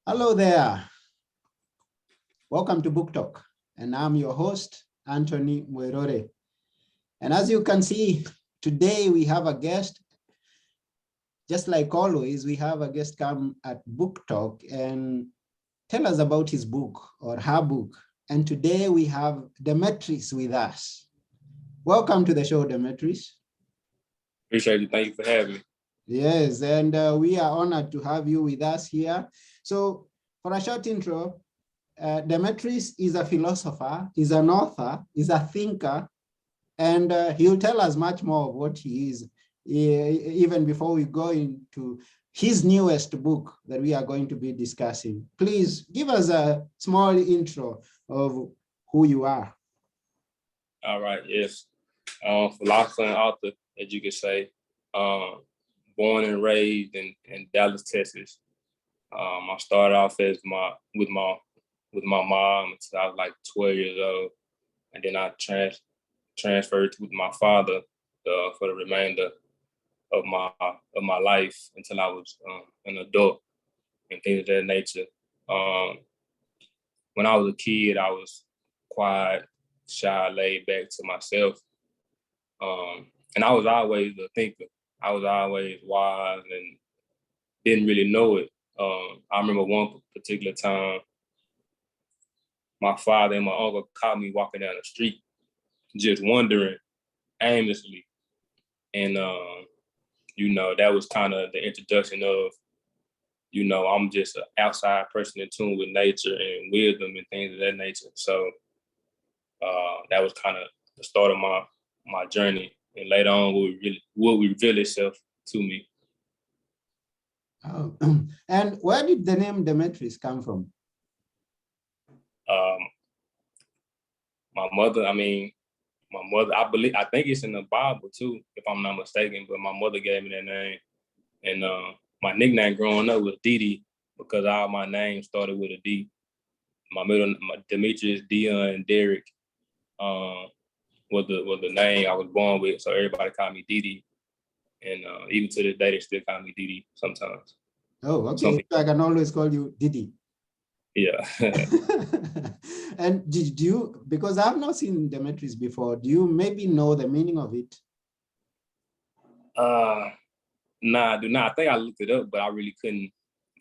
Hello there. Welcome to Book Talk. And I'm your host, Anthony Muerore. And as you can see, today we have a guest. Just like always, we have a guest come at Book Talk and tell us about his book or her book. And today we have Demetrice with us. Welcome to the show, Demetrice. Appreciate it. Thank you for having me. Yes, and we are honored to have you with us here. So for a short intro, Demetrice is a philosopher, is an author, is a thinker, and he'll tell us much more of what he is, even before we go into his newest book that we are going to be discussing. Please give us a small intro of who you are. All right, yes. Philosopher and author, as you could say. Born and raised in Dallas, Texas. I started off as with my mom until I was like 12 years old, and then I transferred with my father for the remainder of my life until I was an adult and things of that nature. When I was a kid, I was quiet, shy, laid back to myself, and I was always a thinker. I was always wise and didn't really know it. I remember one particular time, my father and my uncle caught me walking down the street, just wandering aimlessly. And, that was kind of the introduction of, I'm just an outside person in tune with nature and wisdom and things of that nature. So that was kind of the start of my journey. And later on, will reveal itself to me. Oh. And where did the name Demetrice come from? My mother, I think it's in the Bible too, if I'm not mistaken, but my mother gave me that name. And my nickname growing up was Didi because all my names started with a D. My Demetrice, Dion, and Derek was the name I was born with. So everybody called me Didi. And even to this day, they still call me Didi sometimes. Oh, okay. So I can always call you Didi. Yeah. And did you, because I've not seen Demetrice before, do you maybe know the meaning of it? Nah, I do not. I think I looked it up, but I really couldn't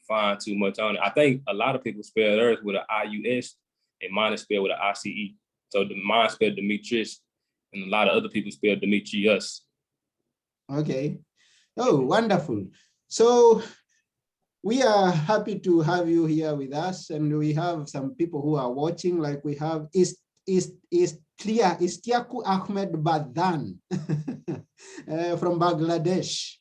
find too much on it. I think a lot of people spell theirs with an I-U-S and mine is spelled with an I-C-E. So mine spelled Demetrice and a lot of other people spell Demetrius. Okay. Oh, wonderful. So we are happy to have you here with us, and we have some people who are watching. Like we have Istiaku Ahmed Badan from Bangladesh.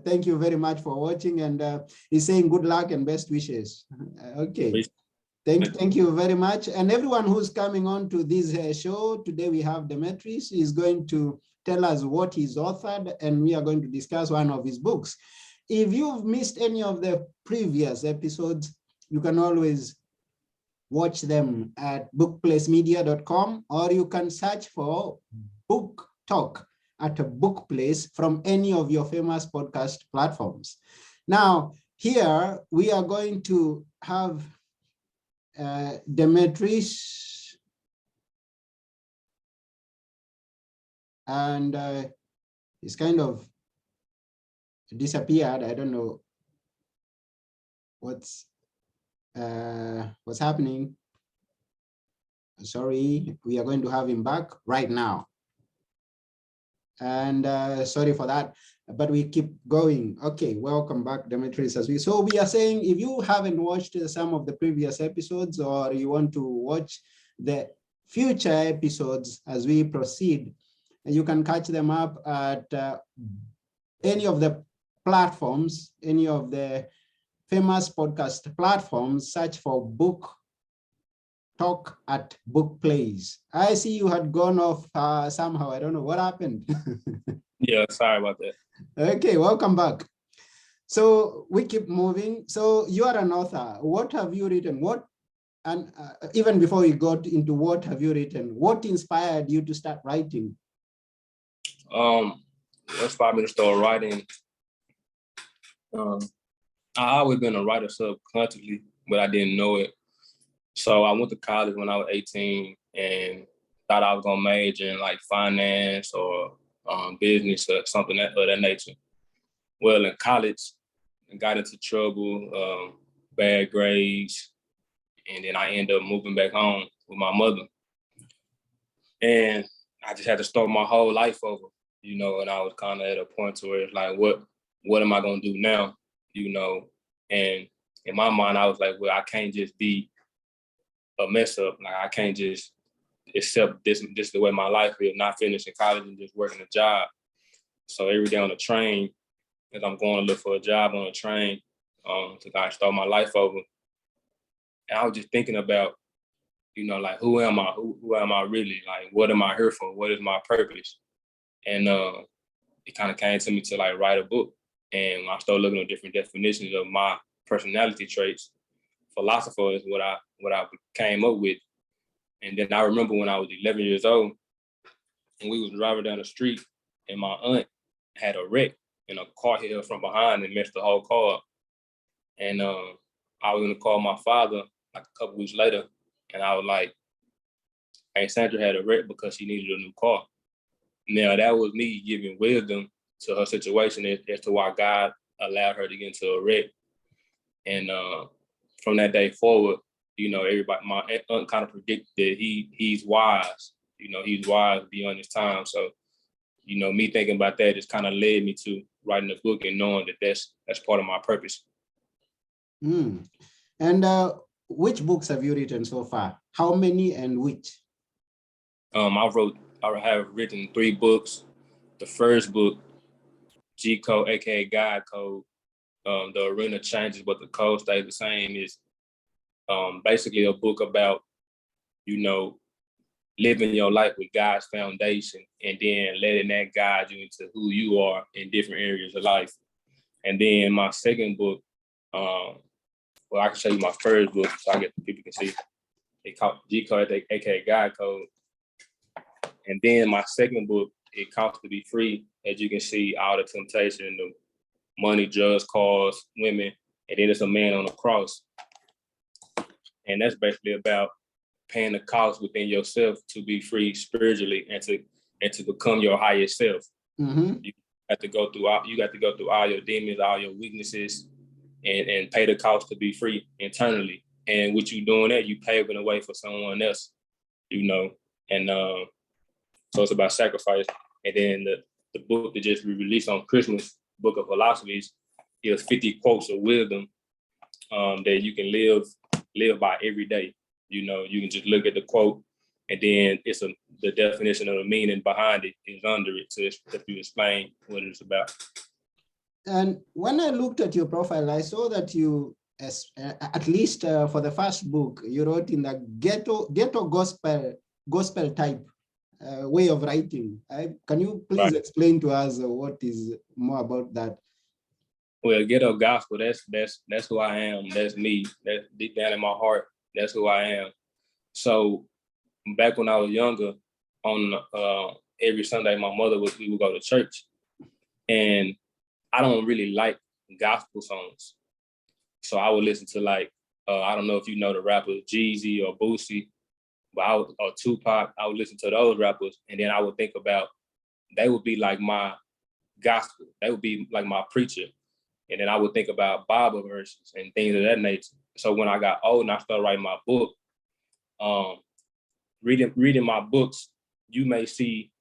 Thank you very much for watching, and he's saying good luck and best wishes. Okay. Thank you very much. And everyone who's coming on to this show, today we have Demetrice. He's going to tell us what he's authored, and we are going to discuss one of his books. If you've missed any of the previous episodes, you can always watch them at bookplacemedia.com, or you can search for Book Talk at a Book Place from any of your famous podcast platforms. Now, here we are going to have Demetrice, and it's kind of disappeared. I don't know what's happening. Sorry, we are going to have him back right now. And sorry for that, but we keep going. Okay, welcome back, Demetrice. So we are saying, if you haven't watched some of the previous episodes, or you want to watch the future episodes as we proceed, you can catch them up at any of the platforms, any of the famous podcast platforms. Search for Book Talk at Book Plays. I see you had gone off somehow. I don't know what happened. Yeah, sorry about that. Okay, welcome back. So we keep moving. So you are an author. What have you written? And even before you got into what have you written, what inspired you to start writing? What inspired me to start writing? I always been a writer subconsciously. but I didn't know it. So I went to college when I was 18 and thought I was gonna major in like finance or business or something of that nature. Well, in college, I got into trouble, bad grades, and then I ended up moving back home with my mother. And I just had to start my whole life over, you know, and I was kind of at a point where it's like, what am I gonna do now, you know? And in my mind, I was like, well, I can't just be a mess up. Like, I can't just accept this the way my life is, not finishing college and just working a job. So every day on the train, as I'm going to look for a job on a train, to kind of start my life over. And I was just thinking about, you know, like, who am I? Who am I really? Like, what am I here for? What is my purpose? And it kind of came to me to like write a book. And when I started looking at different definitions of my personality traits, philosopher is what I came up with. And then I remember when I was 11 years old, and we was driving down the street, and my aunt had a wreck, and a car hit her from behind and messed the whole car up. And I was gonna call my father like a couple weeks later, and I was like, "Hey, Sandra had a wreck because she needed a new car." Now that was me giving wisdom to her situation as to why God allowed her to get into a wreck. And from that day forward, you know, everybody, my aunt kind of predicted that he's wise. You know, he's wise beyond his time. So, you know, me thinking about that just kind of led me to writing a book and knowing that that's part of my purpose. Mm. And which books have you written so far? How many and which? I have written 3 books. The first book, G Code, aka God Code, the arena changes, but the code stays the same, is basically a book about, you know, living your life with God's foundation and then letting that guide you into who you are in different areas of life. And then my second book, well, I can show you my first book so I get people can see. It called G Code, aka God Code. And then my second book, It Costs to Be Free. As you can see, all the temptation, the money, drugs, cars, women, and then it's a man on the cross. And that's basically about paying the cost within yourself to be free spiritually and to become your highest self. Mm-hmm. You got to go through all your demons, all your weaknesses, and pay the cost to be free internally. And with you doing that, you paving the way for someone else, you know. And so it's about sacrifice. And then the book that just released on Christmas, Book of Philosophies, is 50 quotes of wisdom that you can live by every day. You know, you can just look at the quote, and then the definition of the meaning behind it is under it to explain what it's about. And when I looked at your profile, I saw that you, at least for the first book, you wrote in the ghetto gospel type way of writing. Can you please explain to us what is more about that? Well, ghetto gospel, that's who I am. That's me. That's deep down in my heart. That's who I am. So back when I was younger, on every Sunday, we would go to church, and I don't really like gospel songs. So I would listen to like, I don't know if you know the rappers Jeezy or Boosie, or Tupac. I would listen to those rappers, and then I would think about, they would be like my gospel. They would be like my preacher. And then I would think about Bible verses and things of that nature. So when I got old and I started writing my book, reading my books, you may see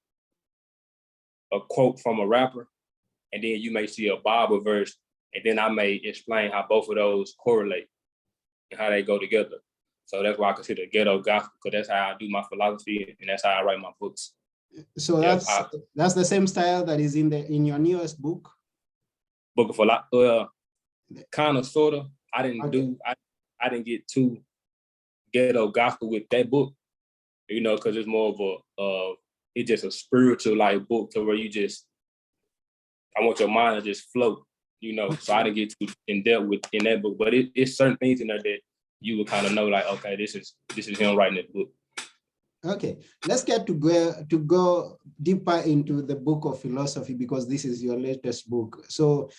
a quote from a rapper, and then you may see a Bible verse, and then I may explain how both of those correlate and how they go together. So that's why I consider ghetto gospel, because that's how I do my philosophy, and that's how I write my books. So that's the same style that is in your newest book? Book of Philosophy, kind of, sort of. I didn't get too ghetto gospel with that book, you know, because it's more of it's just a spiritual like book to where I want your mind to just float, you know. So I didn't get too in depth in that book, but it's certain things in there that you would kind of know, like, okay, this is him writing that book. Okay, let's get to go deeper into the book of philosophy, because this is your latest book. So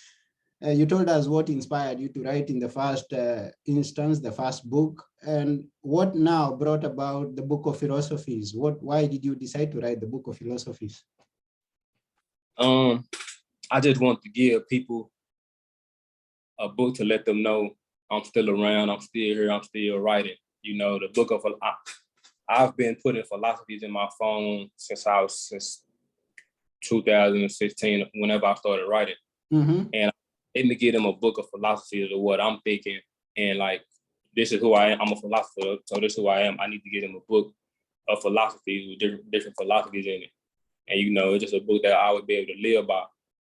You told us what inspired you to write in the first instance, the first book, and what now brought about the book of philosophies. Why did you decide to write the book of philosophies? I just want to give people a book to let them know I'm still around, I'm still here, I'm still writing. You know, the book of, I've been putting philosophies in my phone since 2016, whenever I started writing. Mm-hmm. And I need to give them a book of philosophies of what I'm thinking. And like, this is who I am. I'm a philosopher, so this is who I am. I need to give them a book of philosophies with different philosophies in it. And, you know, it's just a book that I would be able to live by.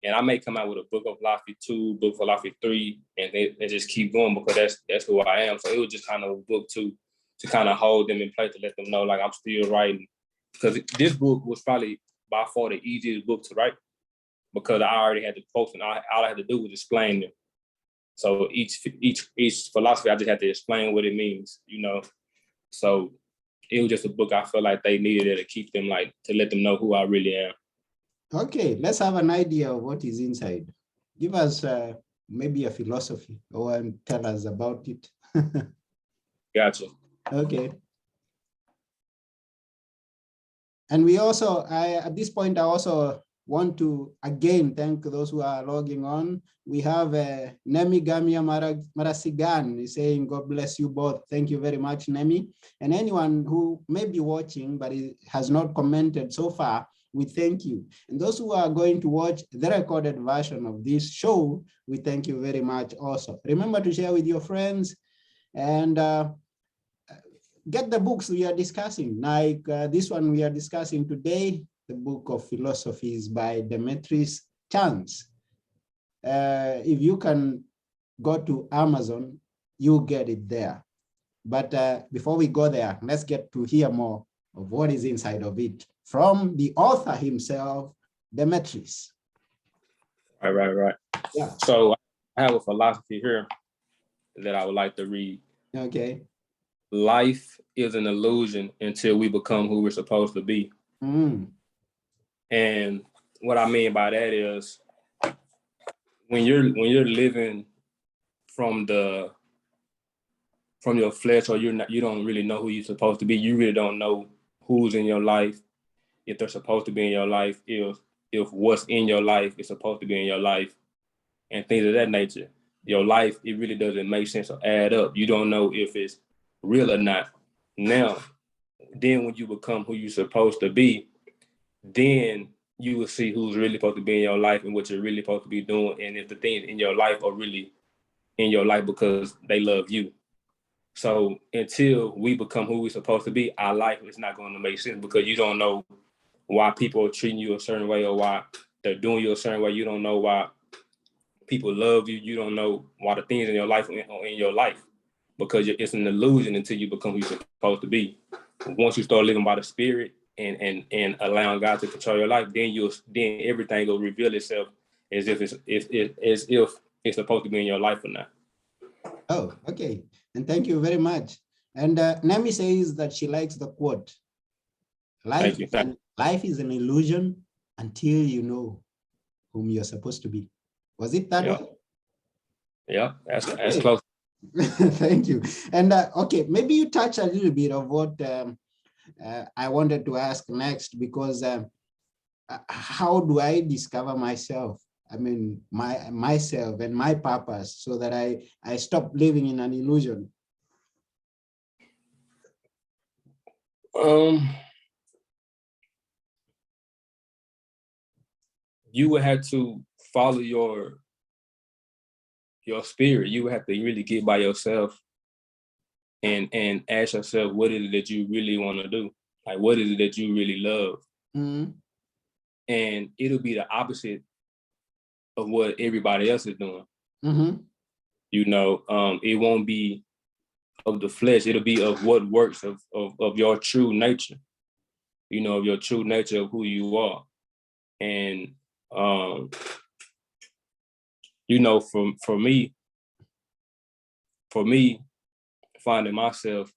And I may come out with a book of philosophy 2, book of philosophy 3, and they just keep going because that's who I am. So it was just kind of a book to kind of hold them in place, to let them know, like, I'm still writing. Because this book was probably by far the easiest book to write, because I already had the quotes and all I had to do was explain them. So each philosophy, I just had to explain what it means, you know. So it was just a book I felt like they needed to keep them, like, to let them know who I really am. Okay, let's have an idea of what is inside. Give us maybe a philosophy or tell us about it. Gotcha. Okay. And we also, at this point, I also want to again thank those who are logging on. We have Nemi Gamia Marasigan saying, God bless you both. Thank you very much, Nemi. And anyone who may be watching but has not commented so far, we thank you. And those who are going to watch the recorded version of this show, we thank you very much also. Remember to share with your friends and get the books we are discussing, like this one we are discussing today, the book of Philosophies by Demetrice Chance. If you can go to Amazon, you get it there. But before we go there, let's get to hear more of what is inside of it from the author himself, Demetrice. Right. Yeah. So I have a philosophy here that I would like to read. Okay. Life is an illusion until we become who we're supposed to be. Mm. And what I mean by that is, when you're living from your flesh, or you don't really know who you're supposed to be. You really don't know who's in your life, if they're supposed to be in your life, if what's in your life is supposed to be in your life, and things of that nature. Your life, it really doesn't make sense or add up. You don't know if it's real or not. Now, then when you become who you're supposed to be, then you will see who's really supposed to be in your life and what you're really supposed to be doing, and if the things in your life are really in your life because they love you. So until we become who we're supposed to be, our life is not going to make sense, because you don't know why people are treating you a certain way, or why they're doing you a certain way. You don't know why people love you. You don't know why the things in your life are in your life, because it's an illusion until you become who you're supposed to be. Once you start living by the Spirit and allowing God to control your life, then everything will reveal itself as if it's supposed to be in your life or not. Oh, okay. And thank you very much. And Nami says that she likes the quote. Life is an illusion until you know whom you're supposed to be. Was it that way? Yeah, that's close. Thank you. And okay, maybe you touch a little bit of what I wanted to ask next, because how do I discover myself? I mean, myself and my purpose, so that I stop living in an illusion. You would have to follow your spirit. You would have to really get by yourself and ask yourself, what is it that you really want to do? Like, what is it that you really love? Mm-hmm. And it'll be the opposite of what everybody else is doing. Mm-hmm. You know, it won't be of the flesh. It'll be of what works of your true nature. You know, of your true nature of who you are. And you know, for me, finding myself,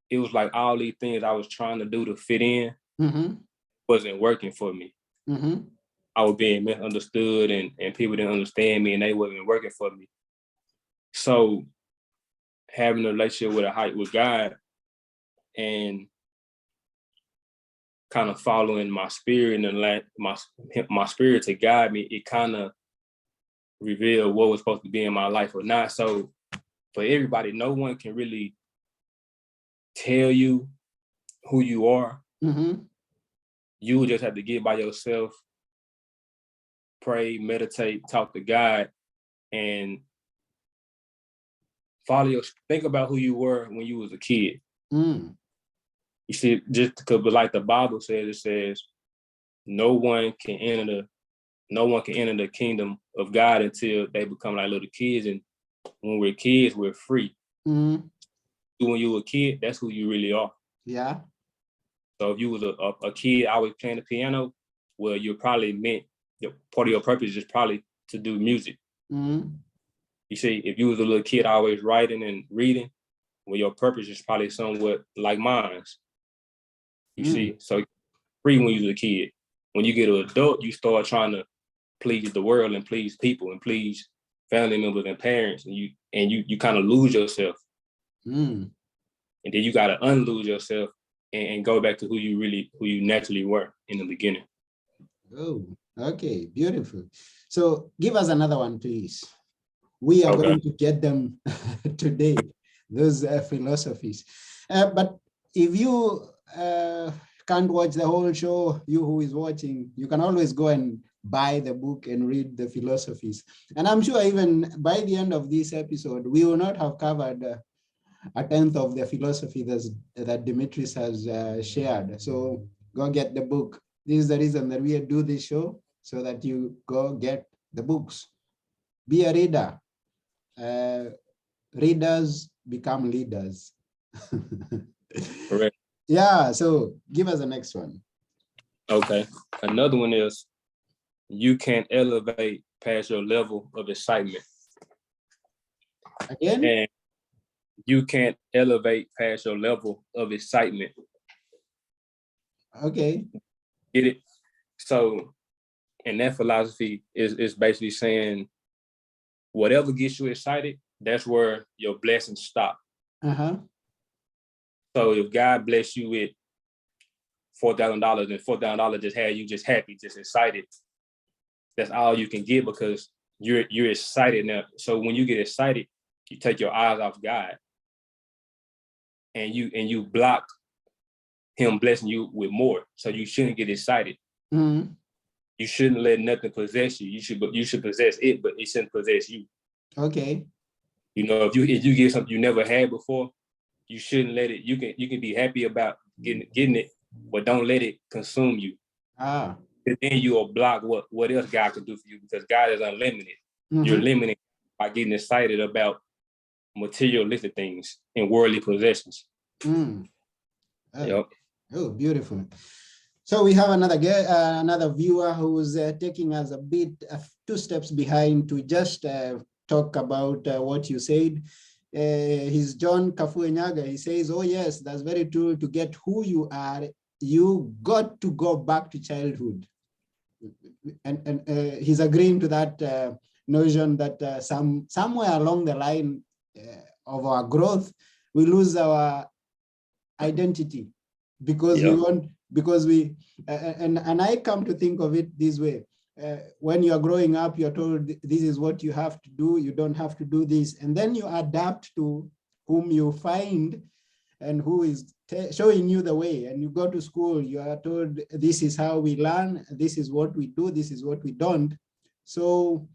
it was like all these things I was trying to do to fit in Mm-hmm. wasn't working for me. Mm-hmm. I was being misunderstood and people didn't understand me and they wasn't working for me. So having a relationship with God and kind of following my spirit and my spirit to guide me, it kind of revealed what was supposed to be in my life or not. So for everybody, no one can really tell you who you are. Mm-hmm. You just have to get by yourself, pray, meditate, talk to God, and think about who you were when you was a kid. Mm. You see, just because, like the Bible says, it says, no one can enter the kingdom of God until they become like little kids. And when we're kids, we're free. Mm. When you were a kid, that's who you really are. Yeah. So if you was a kid always playing the piano, well, you're probably part of your purpose is probably to do music. Mm. You see, if you was a little kid always writing and reading, well, your purpose is probably somewhat like mine. You see, so free when you was a kid. When you get an adult, you start trying to please the world and please people and please family members and parents, and you kind of lose yourself. Mm. And then you got to unlose yourself and go back to who you naturally were in the beginning. Oh, okay, beautiful. So give us another one, please. We are going to get them today, those philosophies. But if you can't watch the whole show, you who is watching, you can always go and buy the book and read the philosophies. And I'm sure even by the end of this episode, we will not have covered a tenth of the philosophy that Demetrice has shared. So go get the book. This is the reason that we do this show, so that you go get the books. Be a reader. Readers become leaders. Correct. Yeah, so give us the next one. Okay. Another one is, you can't elevate past your level of excitement. Again? And you can't elevate past your level of excitement. Okay. Get it? So, and that philosophy is basically saying, whatever gets you excited, that's where your blessings stop. Uh-huh. So if God bless you with $4,000 and $4,000 just had you just happy, just excited, that's all you can get because you're excited now. So when you get excited, you take your eyes off God and you block him blessing you with more. So you shouldn't get excited. Mm-hmm. You shouldn't let nothing possess you. You should possess it, but it shouldn't possess you. Okay. You know, if you get something you never had before, you shouldn't let it. You can be happy about getting it, but don't let it consume you. Ah. And then you will block what else God can do for you, because God is unlimited. Mm-hmm. You're limited by getting excited about materialistic things and worldly possessions. Mm. Oh. Yep. Oh, beautiful. So we have another viewer who's taking us a bit 2 steps behind to just talk about what you said. He's John Kafuenyaga. He says, oh yes, that's very true. To get who you are, you got to go back to childhood. And he's agreeing to that notion that somewhere along the line of our growth, we lose our identity because and I come to think of it this way. When you're growing up, you're told this is what you have to do. You don't have to do this. And then you adapt to whom you find and who is showing you the way. And you go to school, you are told this is how we learn. This is what we do. This is what we don't. So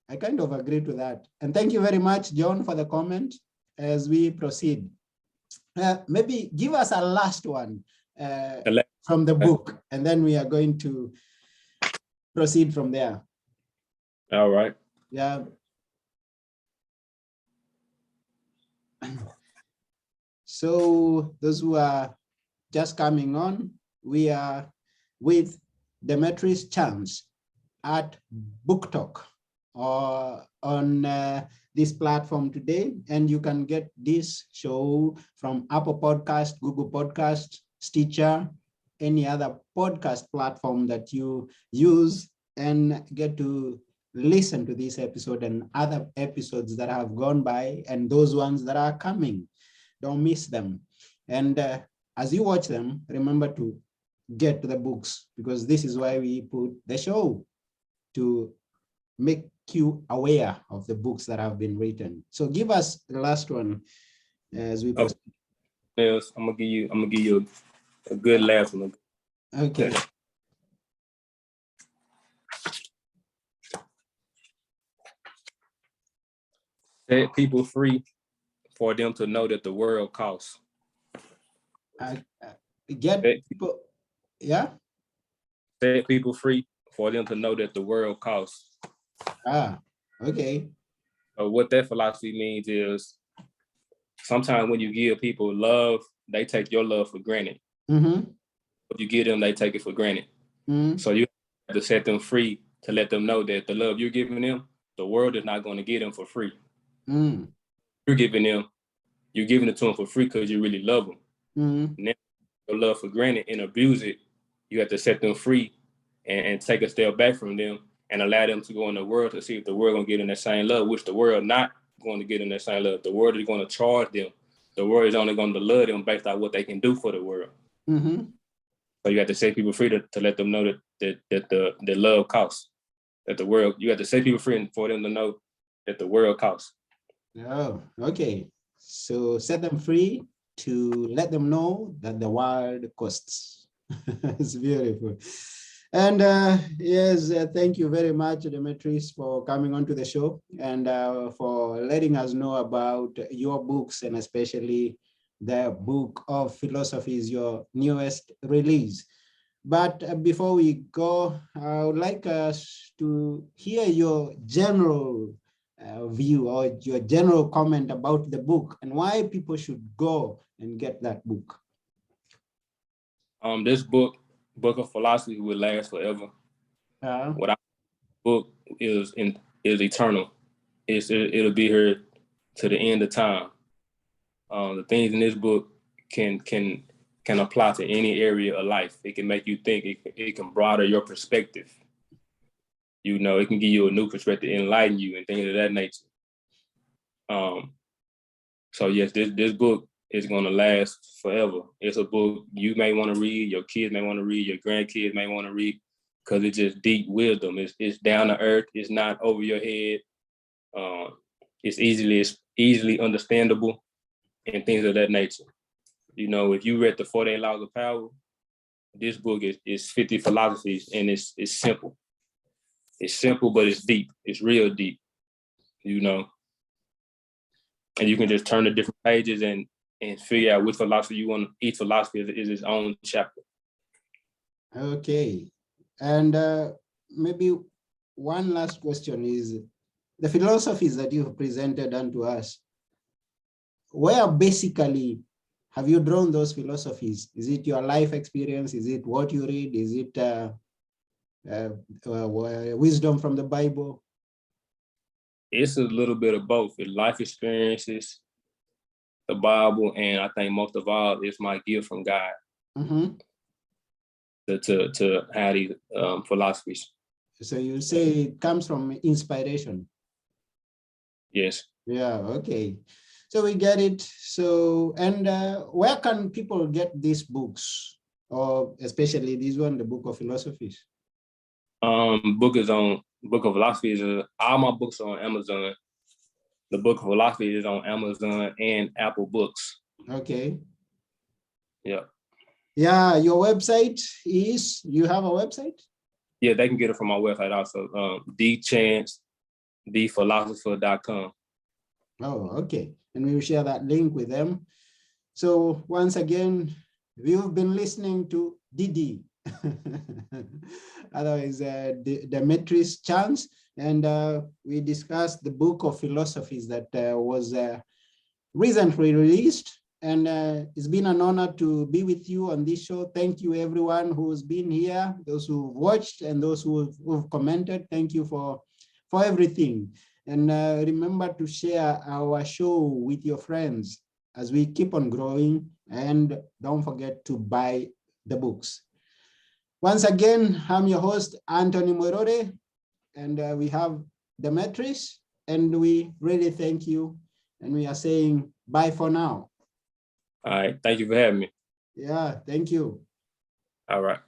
I kind of agree to that. And thank you very much, John, for the comment as we proceed. Maybe give us a last one from the book, and then we are going to proceed from there. All right. Yeah. So those who are just coming on, we are with Demetrice Chance at Book Talk on this platform today, and you can get this show from Apple Podcast, Google Podcast, Stitcher, any other podcast platform that you use. and get to listen to this episode and other episodes that have gone by and those ones that are coming. Don't miss them. And as you watch them, remember to get to the books, because this is why we put the show, to make you aware of the books that have been written. So give us the last one as we proceed. Yes, I'm gonna give you a good last one. Okay. Set people free for them to know that the world costs. Get people, yeah? Set people free for them to know that the world costs. Okay. So what that philosophy means is, sometimes when you give people love, they take your love for granted. If you give them, they take it for granted. So you have to set them free to let them know that the love you're giving them, the world is not going to get them for free. You're giving it to them for free because you really love them. And then your love for granted and abuse it, you have to set them free and take a step back from them and allow them to go in the world to see if the world gonna get in that same love, which the world not going to get in that same love. The world is going to charge them. The world is only going to love them based on what they can do for the world. So you have to set people free to let them know that the love costs. That the world, you have to set people free for them to know that the world costs. Oh, okay. So set them free to let them know that the world costs. It's beautiful. And yes, thank you very much, Demetrice, for coming onto the show and for letting us know about your books, and especially the book of Philosophies, your newest release. But before we go, I would like us to hear your general view or your general comment about the book and why people should go and get that book. This book of Philosophy, will last forever. What I book is eternal. It'll be here to the end of time. The things in this book can apply to any area of life. It can make you think. It can broaden your perspective. You know, it can give you a new perspective, enlighten you, and things of that nature. So yes, this book is going to last forever. It's a book you may want to read, your kids may want to read, your grandkids may want to read, because it's just deep wisdom. It's down to earth. It's not over your head. It's easily understandable and things of that nature. You know, if you read the 48 Laws of Power, this book is 50 philosophies, and it's simple. It's simple, but it's deep. It's real deep, you know. And you can just turn to different pages and figure out which philosophy you want. Each philosophy is its own chapter. Okay. And maybe one last question is, the philosophies that you've presented unto us, where basically have you drawn those philosophies? Is it your life experience? Is it what you read? Is it wisdom from the Bible? It's a little bit of both. It's life experiences, the Bible, and I think most of all, it's my gift from God to have these philosophies. So you say it comes from inspiration? Yes. Yeah, okay. So we get it. So, and where can people get these books, or especially this one, the Book of Philosophies? Book of Philosophy is all my books are on Amazon. The Book of Philosophy is on Amazon and Apple Books. Okay. Yeah. Yeah, your website is, you have a website? Yeah, they can get it from my website also, thechance.thephilosopher.com. Oh, okay. And we will share that link with them. So once again, we've been listening to Didi, otherwise Demetrice Chance, and we discussed the Book of Philosophies that was recently released. And it's been an honor to be with you on this show. Thank you, everyone who's been here, those who've watched and those who've commented. Thank you for everything. And remember to share our show with your friends as we keep on growing. And don't forget to buy the books. Once again, I'm your host, Anthony Morore, and we have Demetrice, and we really thank you. And we are saying bye for now. All right. Thank you for having me. Yeah, thank you. All right.